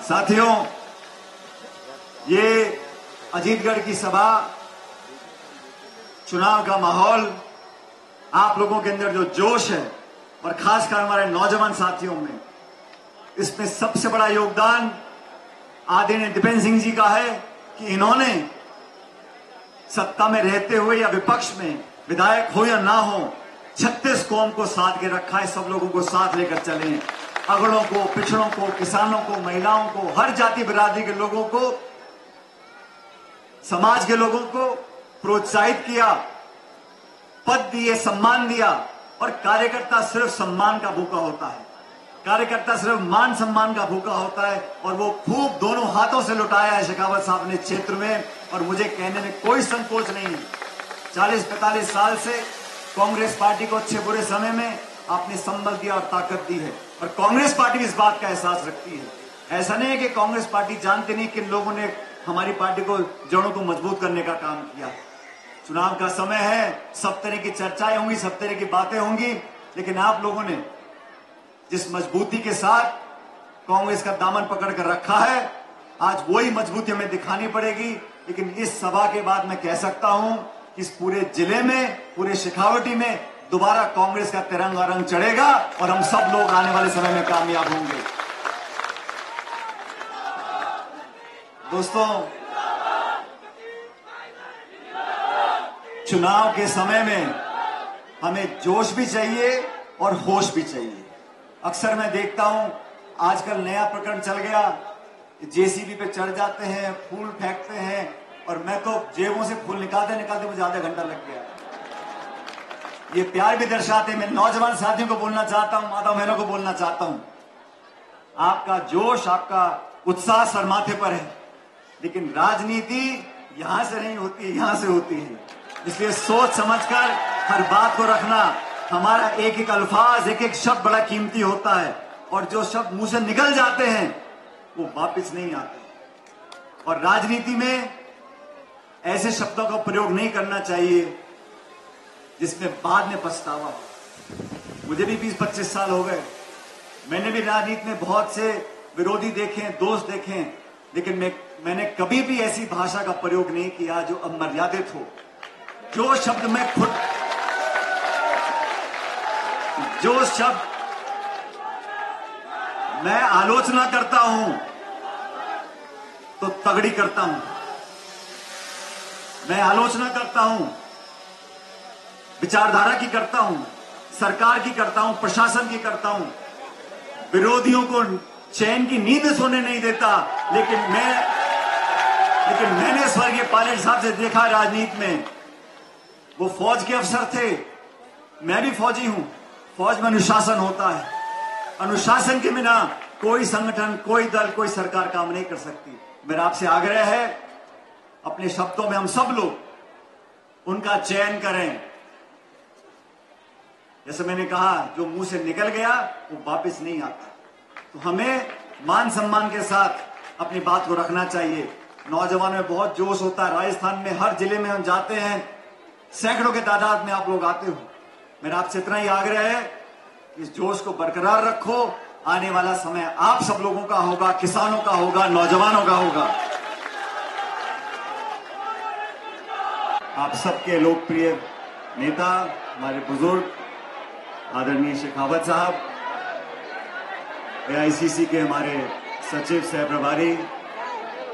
साथियों, ये अजीतगढ़ की सभा, चुनाव का माहौल, आप लोगों के अंदर जो जोश है और खासकर हमारे नौजवान साथियों में, इसमें सबसे बड़ा योगदान आदरणीय दीपेंद्र सिंह जी का है कि इन्होंने सत्ता में रहते हुए या विपक्ष में, विधायक हो या ना हो, 36 कौम को साथ के रखा है। सब लोगों को साथ लेकर चले, अगड़ों को, पिछड़ों को, किसानों को, महिलाओं को, हर जाति बिरादरी के लोगों को, समाज के लोगों को प्रोत्साहित किया, पद दिए, सम्मान दिया। और कार्यकर्ता सिर्फ सम्मान का भूखा होता है, कार्यकर्ता सिर्फ मान सम्मान का भूखा होता है, और वो खूब दोनों हाथों से लुटाया है शेखावत साहब ने क्षेत्र में। और मुझे कहने में कोई संकोच नहीं है, 40-45 साल से कांग्रेस पार्टी को अच्छे बुरे समय में आपने संबल दिया और ताकत दी है, और कांग्रेस पार्टी भी इस बात का एहसास रखती है। ऐसा नहीं है कि कांग्रेस पार्टी जानते नहीं किन लोगों ने हमारी पार्टी को, जड़ों को मजबूत करने का काम किया। चुनाव का समय है, सब तरह की चर्चाएं होंगी, सब तरह की बातें होंगी, लेकिन आप लोगों ने जिस मजबूती के साथ कांग्रेस का दामन पकड़ कर रखा है, आज वही मजबूती हमें दिखानी पड़ेगी। लेकिन इस सभा के बाद मैं कह सकता हूं कि इस पूरे जिले में, पूरे शेखावटी में दोबारा कांग्रेस का तिरंगा रंग चढ़ेगा और हम सब लोग आने वाले समय में कामयाब होंगे। दोस्तों, चुनाव के समय में हमें जोश भी चाहिए और होश भी चाहिए। अक्सर मैं देखता हूं आजकल नया प्रकरण चल गया, जेसीबी पे चढ़ जाते हैं, फूल फेंकते हैं, और मैं तो जेबों से फूल निकालते निकालते मुझे आधा घंटा लग गया। ये प्यार भी दर्शाते हैं। मैं नौजवान साथियों को बोलना चाहता हूं, माता बहनों को बोलना चाहता हूं, आपका जोश, आपका उत्साह सर माथे पर है, लेकिन राजनीति यहां से नहीं होती, यहां से होती है। इसलिए सोच समझकर हर बात को रखना। हमारा एक एक अल्फाज, एक एक शब्द बड़ा कीमती होता है, और जो शब्द मुंह से निकल जाते हैं वो वापस नहीं आते। और राजनीति में ऐसे शब्दों का प्रयोग नहीं करना चाहिए जिसमें बाद में पछतावा हो। मुझे भी 20-25 साल हो गए, मैंने भी राजनीति में बहुत से विरोधी देखे, दोस्त देखे, लेकिन मैंने कभी भी ऐसी भाषा का प्रयोग नहीं किया जो अमर्यादित हो। जो शब्द मैं आलोचना करता हूं तो तगड़ी करता हूं। मैं आलोचना करता हूं, विचारधारा की करता हूं, सरकार की करता हूं, प्रशासन की करता हूं, विरोधियों को चैन की नींद सोने नहीं देता। लेकिन मैंने स्वर्गीय पायलट साहब से देखा राजनीति में, वो फौज के अफसर थे, मैं भी फौजी हूं। फौज में अनुशासन होता है, अनुशासन के बिना कोई संगठन, कोई दल, कोई सरकार काम नहीं कर सकती। मेरा आपसे आग्रह है, अपने शब्दों में हम सब लोग उनका चयन करें। जैसे मैंने कहा, जो मुंह से निकल गया वो वापस नहीं आता, तो हमें मान सम्मान के साथ अपनी बात को रखना चाहिए। नौजवान में बहुत जोश होता है। राजस्थान में हर जिले में हम जाते हैं, सैकड़ों के तादाद में आप लोग आते हो। मेरा आपसे इतना ही आग्रह है, इस जोश को बरकरार रखो। आने वाला समय आप सब लोगों का होगा, किसानों का होगा, नौजवानों का होगा। आप सबके लोकप्रिय नेता, हमारे बुजुर्ग आदरणीय शेखावत साहब, एआईसीसी के हमारे सचिव सह प्रभारी,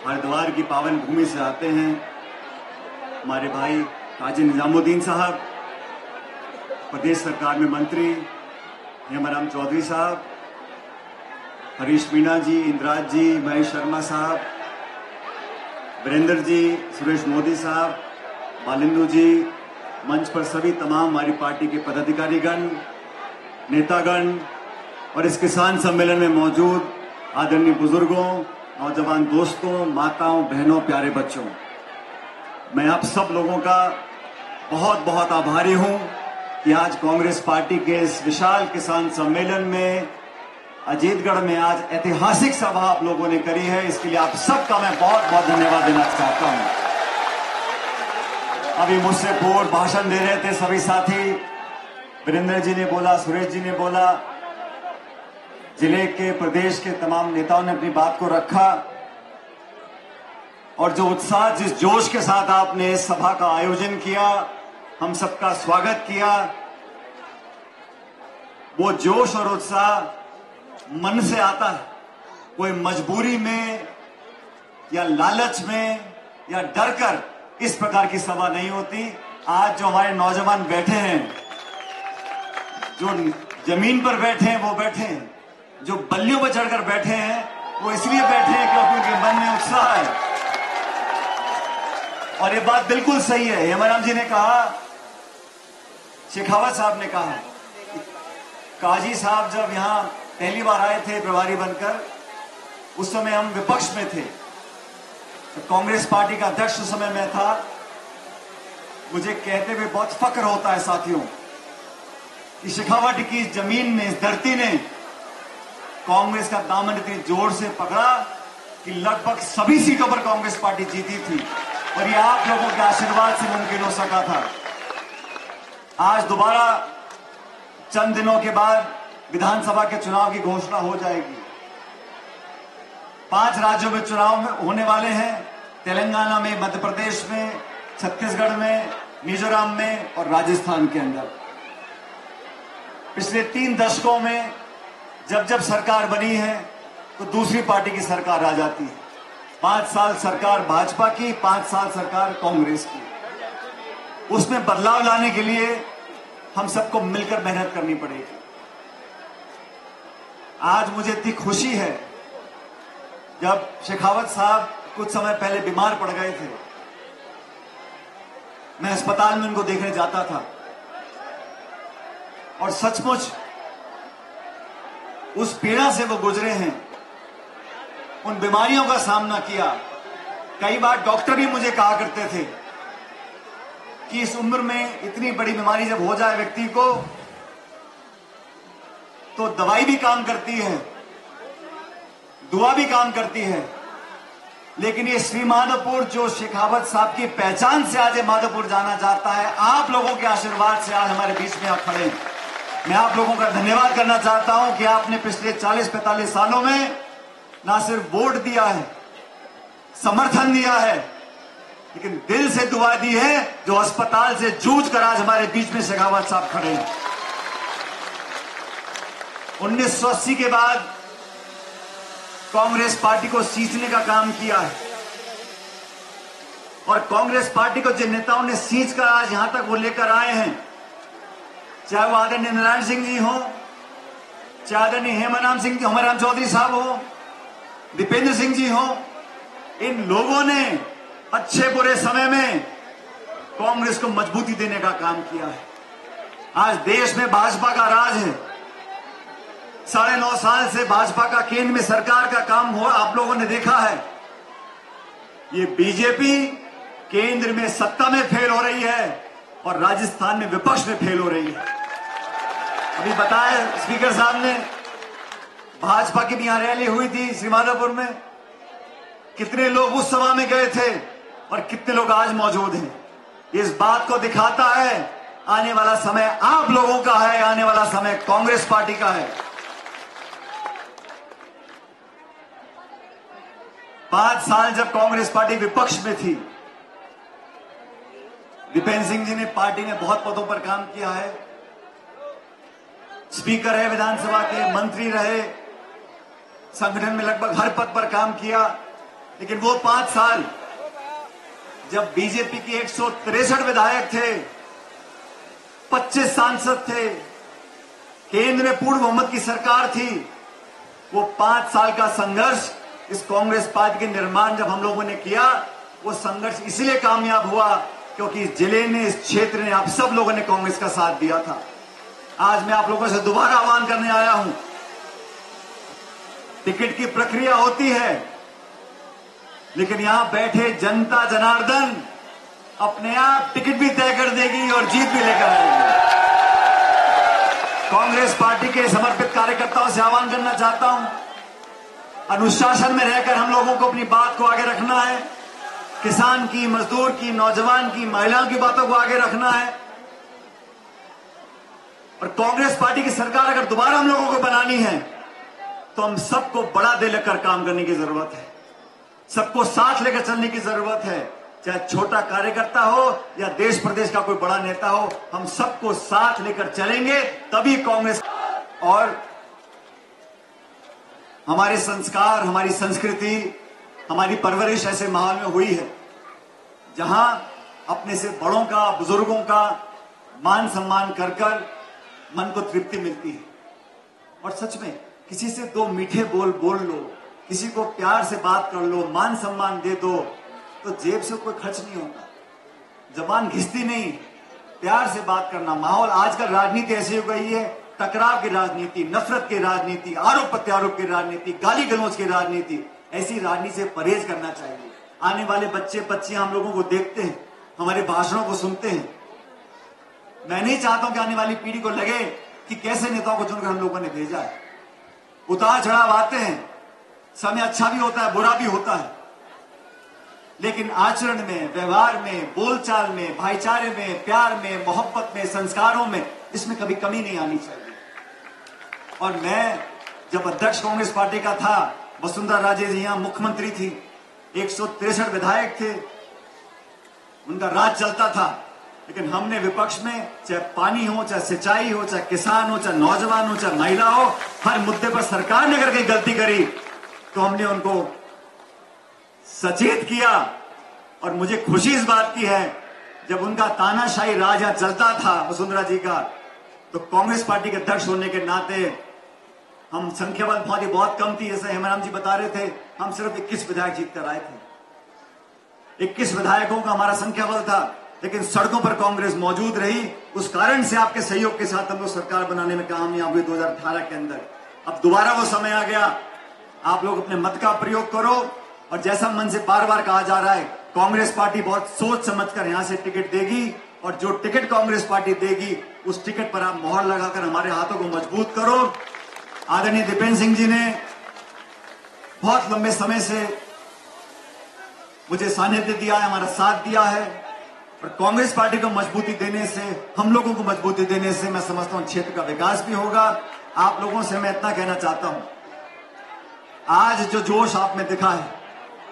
हरिद्वार की पावन भूमि से आते हैं, हमारे भाई काजी निजामुद्दीन साहब, प्रदेश सरकार में मंत्री हेमाराम चौधरी साहब, हरीश मीणा जी, इंद्राज जी, महेश शर्मा साहब, वीरेंद्र जी, सुरेश मोदी साहब, बालिंदु जी, मंच पर सभी तमाम हमारी पार्टी के पदाधिकारीगण, नेतागण, और इस किसान सम्मेलन में मौजूद आदरणीय बुजुर्गों, नौजवान दोस्तों, माताओं, बहनों, प्यारे बच्चों, मैं आप सब लोगों का बहुत बहुत आभारी हूं कि आज कांग्रेस पार्टी के इस विशाल किसान सम्मेलन में, अजीतगढ़ में आज ऐतिहासिक सभा आप लोगों ने करी है। इसके लिए आप सबका मैं बहुत बहुत धन्यवाद देना चाहता हूं। अभी मुझसे पूर्व भाषण दे रहे थे सभी साथी, वीरेंद्र जी ने बोला, सुरेश जी ने बोला, जिले के, प्रदेश के तमाम नेताओं ने अपनी बात को रखा और जो उत्साह, जिस जोश के साथ आपने इस सभा का आयोजन किया, हम सबका स्वागत किया, वो जोश और उत्साह मन से आता है। कोई मजबूरी में या लालच में या डर कर इस प्रकार की सभा नहीं होती। आज जो हमारे नौजवान बैठे हैं, जो जमीन पर बैठे हैं वो बैठे हैं, जो बल्लियों पर चढ़कर बैठे हैं वो इसलिए बैठे हैं क्योंकि उनके मन में उत्साह है। और ये बात बिल्कुल सही है। हेमाराम जी ने कहा, शेखावत साहब ने कहा, काजी साहब जब यहां पहली बार आए थे प्रभारी बनकर, उस समय हम विपक्ष में थे, तो कांग्रेस पार्टी का अध्यक्ष उस समय मैं था। मुझे कहते हुए बहुत फक्र होता है साथियों कि शेखावत की जमीन ने, इस धरती ने कांग्रेस का दामन इतनी जोर से पकड़ा कि लगभग सभी सीटों पर कांग्रेस पार्टी जीती थी और ये आप लोगों के आशीर्वाद से मुमकिन हो सका था। आज दोबारा चंद दिनों के बाद विधानसभा के चुनाव की घोषणा हो जाएगी। 5 राज्यों में चुनाव होने वाले हैं, तेलंगाना में, मध्य प्रदेश में, छत्तीसगढ़ में, मिजोरम में और राजस्थान के अंदर। पिछले 3 दशकों में जब जब सरकार बनी है तो दूसरी पार्टी की सरकार आ जाती है। 5 साल सरकार भाजपा की, 5 साल सरकार कांग्रेस की। उसमें बदलाव लाने के लिए हम सबको मिलकर मेहनत करनी पड़ेगी। आज मुझे इतनी खुशी है, जब शेखावत साहब कुछ समय पहले बीमार पड़ गए थे, मैं अस्पताल में उनको देखने जाता था और सचमुच उस पीड़ा से वो गुजरे हैं, उन बीमारियों का सामना किया। कई बार डॉक्टर भी मुझे कहा करते थे कि इस उम्र में इतनी बड़ी बीमारी जब हो जाए व्यक्ति को, तो दवाई भी काम करती है, दुआ भी काम करती है, लेकिन ये श्री माधोपुर जो शेखावत साहब की पहचान से आज माधोपुर जाना जाता है, आप लोगों के आशीर्वाद से आज हमारे बीच में आप खड़े हैं। मैं आप लोगों का धन्यवाद करना चाहता हूं कि आपने पिछले 40-45 सालों में ना सिर्फ वोट दिया है, समर्थन दिया है, लेकिन दिल से दुआ दी है, जो अस्पताल से जूझ कर आज हमारे बीच में शेखावत साहब खड़े हैं। 1980 के बाद कांग्रेस पार्टी को सींचने का काम किया है और कांग्रेस पार्टी को जिन नेताओं ने सींच कर आज यहां तक वो लेकर आए हैं, चाहे वो आदरणीय नारायण सिंह जी हो, चाहे आदरणीय हेमाराम चौधरी साहब हो, दीपेंद्र सिंह जी हो, इन लोगों ने अच्छे बुरे समय में कांग्रेस को मजबूती देने का काम किया है। आज देश में भाजपा का राज है। 9.5 साल से भाजपा का केंद्र में सरकार का काम हो, आप लोगों ने देखा है। ये बीजेपी केंद्र में सत्ता में फेल हो रही है और राजस्थान में विपक्ष में फेल हो रही है। अभी बताया स्पीकर साहब ने, भाजपा की भी यहां रैली हुई थी श्री माधोपुर में, कितने लोग उस सभा में गए थे और कितने लोग आज मौजूद हैं। इस बात को दिखाता है आने वाला समय आप लोगों का है, आने वाला समय कांग्रेस पार्टी का है। 5 साल जब कांग्रेस पार्टी विपक्ष में थी, दीपेंद्र सिंह जी ने पार्टी में बहुत पदों पर काम किया है, स्पीकर रहे विधानसभा के, मंत्री रहे, संगठन में लगभग हर पद पर काम किया। लेकिन वो 5 साल जब बीजेपी की 163 विधायक थे, 25 सांसद थे, केंद्र में पूर्ण बहुमत की सरकार थी, वो 5 साल का संघर्ष, इस कांग्रेस पार्टी के निर्माण जब हम लोगों ने किया, वो संघर्ष इसलिए कामयाब हुआ क्योंकि इस जिले ने, इस क्षेत्र ने, आप सब लोगों ने कांग्रेस का साथ दिया था। आज मैं आप लोगों से दोबारा आह्वान करने आया हूं। टिकट की प्रक्रिया होती है, लेकिन यहां बैठे जनता जनार्दन अपने आप टिकट भी तय कर देगी और जीत भी लेकर आएगी। कांग्रेस पार्टी के समर्पित कार्यकर्ताओं से आह्वान करना चाहता हूं, अनुशासन में रहकर हम लोगों को अपनी बात को आगे रखना है। किसान की, मजदूर की, नौजवान की, महिलाओं की बातों को आगे रखना है। और कांग्रेस पार्टी की सरकार अगर दोबारा हम लोगों को बनानी है तो हम सबको बड़ा दिल लेकर काम करने की जरूरत है, सबको साथ लेकर चलने की जरूरत है। चाहे छोटा कार्यकर्ता हो या देश प्रदेश का कोई बड़ा नेता हो, हम सबको साथ लेकर चलेंगे, तभी कांग्रेस। और हमारे संस्कार, हमारी संस्कृति, हमारी परवरिश ऐसे माहौल में हुई है जहां अपने से बड़ों का, बुजुर्गों का मान सम्मान कर कर मन को तृप्ति मिलती है। और सच में किसी से दो मीठे बोल बोल लो, किसी को प्यार से बात कर लो, मान सम्मान दे दो, तो जेब से कोई खर्च नहीं होता, जबान घिसती नहीं। प्यार से बात करना। माहौल आजकल राजनीति ऐसी हो गई है, टकराव की राजनीति, नफरत की राजनीति, आरोप प्रत्यारोप की राजनीति, गाली गलौज की राजनीति। ऐसी राजनीति से परहेज करना चाहिए। आने वाले बच्चे बच्चियां हम लोगों को देखते हैं, हमारे भाषणों को सुनते हैं। मैं नहीं चाहता हूं कि आने वाली पीढ़ी को लगे कि कैसे नेताओं को चुनकर हम लोगों ने भेजा है। उतार चढ़ाव आते हैं, समय अच्छा भी होता है, बुरा भी होता है, लेकिन आचरण में, व्यवहार में, बोलचाल में, भाईचारे में, प्यार में, मोहब्बत में, संस्कारों में, इसमें कभी कमी नहीं आनी चाहिए। और मैं जब अध्यक्ष कांग्रेस पार्टी का था, वसुंधरा राजे जी यहां मुख्यमंत्री थी, 163 विधायक थे, उनका राज चलता था, लेकिन हमने विपक्ष में, चाहे पानी हो, चाहे सिंचाई हो, चाहे किसान हो, चाहे नौजवान हो, चाहे महिला हो, हर मुद्दे पर सरकार ने अगर कहीं गलती करी तो हमने उनको सचेत किया। और मुझे खुशी इस बात की है, जब उनका तानाशाही राज यहां चलता था वसुंधरा जी का, तो कांग्रेस पार्टी के अध्यक्ष होने के नाते हम संख्या बल बहुत कम थी, जैसे हेमराम जी बता रहे थे, हम सिर्फ 21 विधायक जीत कर आए थे। 21 विधायकों का हमारा संख्या बल था, लेकिन सड़कों पर कांग्रेस मौजूद रही। उस कारण से आपके सहयोग के साथ हम लोग सरकार बनाने में कामयाब हुए 2018 के अंदर। अब दोबारा वो समय आ गया, आप लोग अपने मत का प्रयोग करो। और जैसा मन से बार बार कहा जा रहा है, कांग्रेस पार्टी बहुत सोच समझकर यहां से टिकट देगी, और जो टिकट कांग्रेस पार्टी देगी उस टिकट पर आप मोहर लगाकर हमारे हाथों को मजबूत करो। आदरणीय दीपेंद्र सिंह जी ने बहुत लंबे समय से मुझे सानिध्य दिया है, हमारा साथ दिया है, और कांग्रेस पार्टी को मजबूती देने से, हम लोगों को मजबूती देने से मैं समझता हूं क्षेत्र का विकास भी होगा। आप लोगों से मैं इतना कहना चाहता हूं, आज जो जोश आप में दिखा है,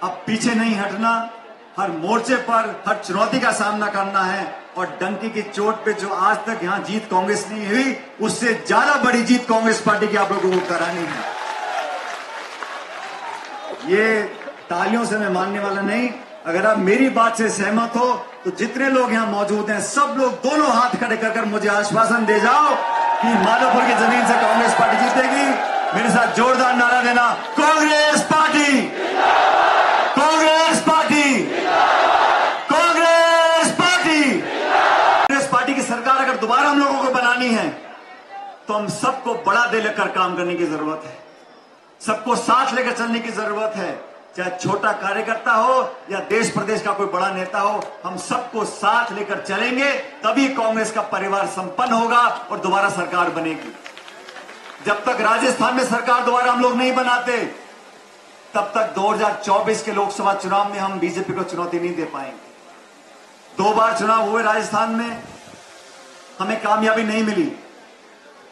अब पीछे नहीं हटना, हर मोर्चे पर हर चुनौती का सामना करना है, और डंकी की चोट पे जो आज तक यहां जीत कांग्रेस नहीं हुई, उससे ज्यादा बड़ी जीत कांग्रेस पार्टी की आप लोगों को करानी है। ये तालियों से मैं मानने वाला नहीं। अगर आप मेरी बात से सहमत हो तो जितने लोग यहां मौजूद हैं, सब लोग दोनों हाथ खड़े कर मुझे आश्वासन दे जाओ कि माधोपुर की जमीन से कांग्रेस पार्टी जीतेगी। मेरे साथ जोरदार नारा देना, Congress party, Congress party, Congress party. Congress party की सरकार अगर दोबारा हम लोगों को बनानी है तो हम सबको बड़ा दिल लेकर काम करने की जरूरत है, सबको साथ लेकर चलने की जरूरत है। चाहे छोटा कार्यकर्ता हो या देश प्रदेश का कोई बड़ा नेता हो, हम सबको साथ लेकर चलेंगे, तभी कांग्रेस का परिवार संपन्न होगा और दोबारा सरकार बनेगी। जब तक राजस्थान में सरकार दोबारा हम लोग नहीं बनाते, तब तक 2024 के लोकसभा चुनाव में हम बीजेपी को चुनौती नहीं दे पाएंगे। 2 बार चुनाव हुए राजस्थान में, हमें कामयाबी नहीं मिली,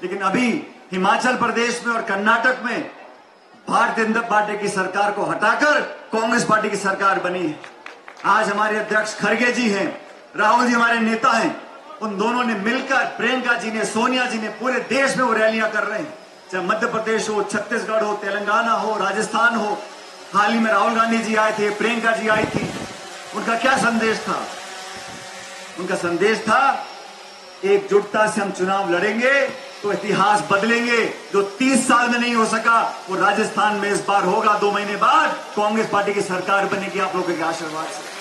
लेकिन अभी हिमाचल प्रदेश में और कर्नाटक में भारतीय जनता पार्टी की सरकार को हटाकर कांग्रेस पार्टी की सरकार बनी है। आज हमारे अध्यक्ष खड़गे जी हैं, राहुल जी हमारे नेता हैं, उन दोनों ने मिलकर, प्रियंका जी ने, सोनिया जी ने, पूरे देश में वो रैलियां कर रहे हैं। चाहे मध्य प्रदेश हो, छत्तीसगढ़ हो, तेलंगाना हो, राजस्थान हो। हाल ही में राहुल गांधी जी आए थे, प्रियंका जी आई थी। उनका क्या संदेश था? उनका संदेश था, एकजुटता से हम चुनाव लड़ेंगे तो इतिहास बदलेंगे। जो 30 साल में नहीं हो सका, वो राजस्थान में इस बार होगा। 2 महीने बाद कांग्रेस पार्टी की सरकार बनेगी आप लोगों के आशीर्वाद से।